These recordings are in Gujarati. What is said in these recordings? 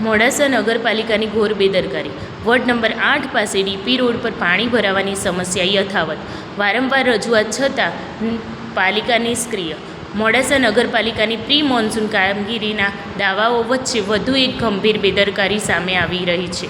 મોડાસા નગરપાલિકાની ઘોર બેદરકારી. વોર્ડ નંબર 8 પાસે ડીપી રોડ પર પાણી ભરાવાની સમસ્યા યથાવત. વારંવાર રજૂઆત છતાં પાલિકા નિષ્ક્રિય. મોડાસા નગરપાલિકાની પ્રી મોન્સૂન કામગીરીના દાવાઓ વચ્ચે વધુ એક ગંભીર બેદરકારી સામે આવી રહી છે.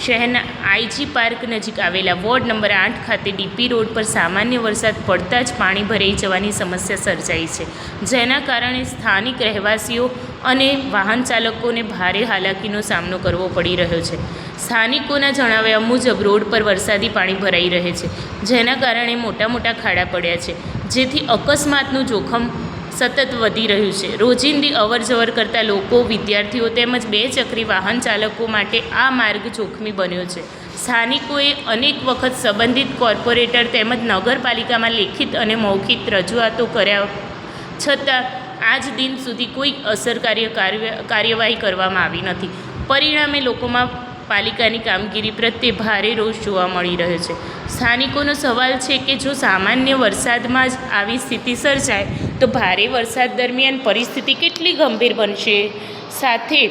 શહેરના આઈજી પાર્ક નજીક આવેલા વોર્ડ નંબર 8 ખાતે ડીપી રોડ પર સામાન્ય વરસાદ પડતાં જ પાણી ભરાઈ જવાની સમસ્યા સર્જાઈ છે, જેના કારણે સ્થાનિક રહેવાસીઓ અને વાહન ચાલકોને ભારે હાલાકીનો સામનો કરવો પડી રહ્યો છે. સ્થાનિકોના જણાવ્યા મુજબ રોડ પર વરસાદી પાણી ભરાઈ રહે છે, જેના કારણે મોટા મોટા ખાડા પડ્યા છે, જેથી અકસ્માતનું જોખમ સતત વધી રહ્યું છે. રોજિંદી અવરજવર કરતા લોકો, વિદ્યાર્થીઓ તેમજ બે ચક્રી વાહન ચાલકો માટે આ માર્ગ જોખમી બન્યો છે. સ્થાનિકોએ અનેક વખત સંબંધિત કોર્પોરેટર તેમજ નગરપાલિકામાં લેખિત અને મૌખિક રજૂઆતો કર્યા છતાં આજ દિન સુધી કોઈ અસરકારક કાર્યવાહી કરવામાં આવી નથી. પરિણામે લોકોમાં પાલિકાની કામગીરી પ્રત્યે ભારે રોષ જોવા મળી રહ્યો છે. સ્થાનિકોનો સવાલ છે કે જો સામાન્ય વરસાદમાં જ આવી સ્થિતિ સર્જાય તો ભારે વરસાદ દરમિયાન પરિસ્થિતિ કેટલી ગંભીર બનશે. સાથે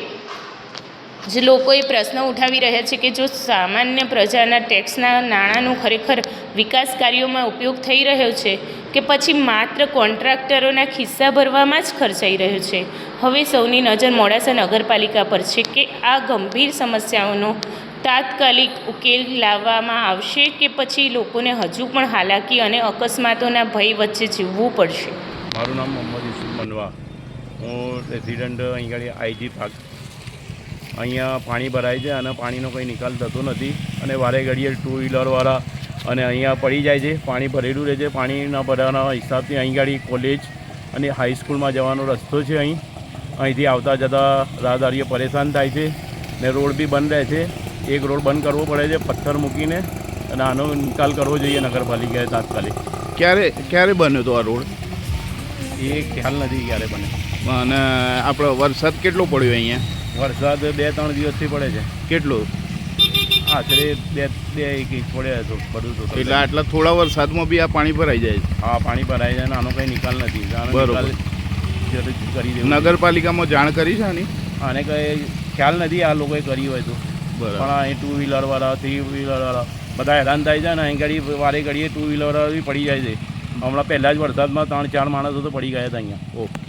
જ લોકોએ પ્રશ્ન ઉઠાવી રહ્યા છે કે જો સામાન્ય પ્રજાના ટેક્સના નાણાંનો ખરેખર વિકાસ કાર્યોમાં ઉપયોગ થઈ રહ્યો છે કે પછી માત્ર કોન્ટ્રાક્ટરોના ખિસ્સા ભરવામાં જ ખર્ચાઈ રહ્યો છે. હવે સૌની નજર મોડાસા નગરપાલિકા પર છે કે આ ગંભીર સમસ્યાઓનો તાત્કાલિક ઉકેલ લાવવામાં આવશે કે પછી લોકોને હજુ પણ હાલાકી અને અકસ્માતોના ભય વચ્ચે જીવવું પડશે. મારું નામ મોહમ્મદ યુસુફ મનવા. હું રેસિડન્ટ અહીં આગળ આઈજી પાર્ક. અહીંયા પાણી ભરાય છે અને પાણીનો કંઈ નિકાલ થતો નથી અને વારે ઘડીએ ટુ વ્હીલરવાળા અને અહીંયા પડી જાય છે. પાણી ભરેલું રહે છે. પાણીના ભરાવાના હિસાબથી અહીં આગળ કોલેજ અને હાઈસ્કૂલમાં જવાનો રસ્તો છે. અહીંથી આવતા જતાં રાહદારીઓ પરેશાન થાય છે ને રોડ બી બંધ રહે છે. એક રોડ બંધ કરવો પડે છે પથ્થર મૂકીને અને આનો નિકાલ કરવો જોઈએ નગરપાલિકાએ તાત્કાલિક. ક્યારે બન્યો તો આ રોડ? એ ખ્યાલ નથી ક્યારે બને. અને આપણો વરસાદ કેટલો પડ્યો અહીંયા? વરસાદ 2-3 દિવસથી પડે છે. કેટલો? આશરે 2 ઇંચ પડ્યા હતો બધું તો. એટલે આટલા થોડા વરસાદમાં બી આ પાણી ભરાઈ જાય છે? હા, પાણી ભરાઈ જાય અને આનો કંઈ નિકાલ નથી. બરોબર. કરી દેવું. નગરપાલિકામાં જાણ કરી છે આની? આને કંઈ ખ્યાલ નથી આ લોકોએ કરી હોય તો. બરાબર. પણ અહીં ટુ વ્હીલરવાળા, 3 વ્હીલરવાળા બધા હેરાન થાય છે અને અહીં ઘડી વારે ઘડીએ ટુ વ્હીલરવાળા બી પડી જાય છે. હમણાં પહેલાં જ વરસાદમાં 3-4 માણસો તો પડી ગયા હતા અહીંયા. ઓકે.